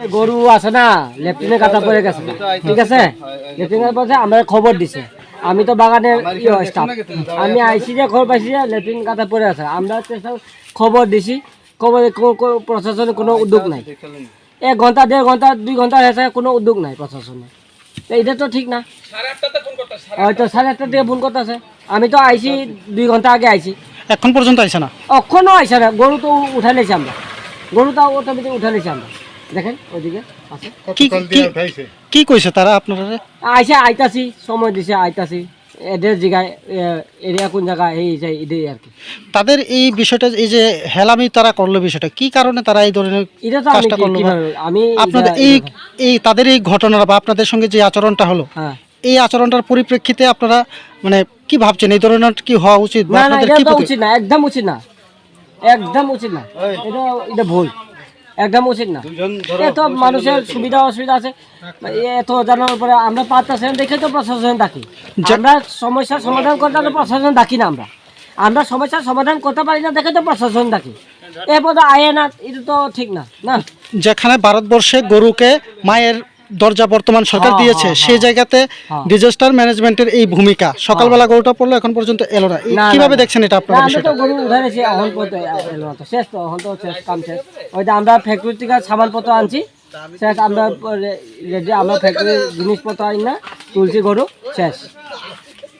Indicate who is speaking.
Speaker 1: গরু আছে না লেফটিনে কাটা পড়ে গেছে, ঠিক আছে। লেফটিনে পড়ছে, আমরা খবর দিছে, আমি তো বাগানের স্টাফ, আমি আইসি যে খবর পাইছি যে লেফটিন কাটা পড়ে আছে। আমরা খবর দিছি, খবরে প্রশাসনের কোনো উদ্যোগ নাই। 1 ঘন্টা 1.5 ঘন্টা 2 ঘন্টা হয়েছে, কোনো উদ্যোগ নাই প্রশাসনের। তো এটা তো ঠিক না। হয়তো 8:30 দিয়ে ফোন করতেছে, আমি তো আইসি 2 ঘন্টা আগে আইসি,
Speaker 2: এখন পর্যন্ত আইছে না।
Speaker 1: এখনো আইসা না। গরু তো উঠা নিয়েছি আমরা, গরু তো অটোমেটিক উঠা নিয়েছি আমরা। দেখেন ওইদিকে আছে,
Speaker 2: কি কইছে তারা আপনারা?
Speaker 1: আইসা আইতাছি, সময় দিছে, আইতাছি এদের জায়গায়, এরিয়া কোন জায়গায় এই এটাই আর কি।
Speaker 2: তাদের এই বিষয়টা, এই যে হেলামি তারা করলো, বিষয়টা কি কারণে তারা এই ধরনের
Speaker 1: এটা তো
Speaker 2: কাজটা করলো?
Speaker 1: আমি
Speaker 2: আপনাদের এই তাদের এই ঘটনাটা বা আপনাদের সঙ্গে যে আচরণটা হলো,
Speaker 1: হ্যাঁ,
Speaker 2: এই আচরণটার পরিপ্রেক্ষিতে আপনারা মানে কি ভাবছেন, এই ধরনের কি হওয়া উচিত?
Speaker 1: না না, এটা তো উচিত না, একদম উচিত না, একদম উচিত না। এটা ভুল, একদম উচিত না। এত মানুষের সুবিধা অসুবিধা আছে, এত জানার পরে আমরা পারতেছেন দেখে তো প্রশাসন ডাকি। আমরা সমস্যার সমাধান করতে হলে প্রশাসন ডাকি না, আমরা সমস্যার সমাধান করতে পারি না দেখে তো প্রশাসন ডাকি। এরপর আয়ে না, এটা তো ঠিক না। না,
Speaker 2: যেখানে ভারতবর্ষে গরুকে মায়ের দরজা বর্তমান সরকার দিয়েছে, সেই জায়গাতে ডিজাস্টার ম্যানেজমেন্টের এই ভূমিকা, সকালবেলা গরুটা পড়লো, এখন পর্যন্ত এলো না, কিভাবে দেখছেন এটা আপনারা?
Speaker 1: আমরা তো গরু উঠাইছি, এখন পর্যন্ত এলো না, তো শেষ, তো এখন তো শেষ, কাম শেষ। ওইটা আমরা ফ্যাক্টরি থেকে সামানপত্র আনছি, শেষ। আমরা ফ্যাক্টরির জিনিসপত্র আনি না, তুলছি, গরু শেষ।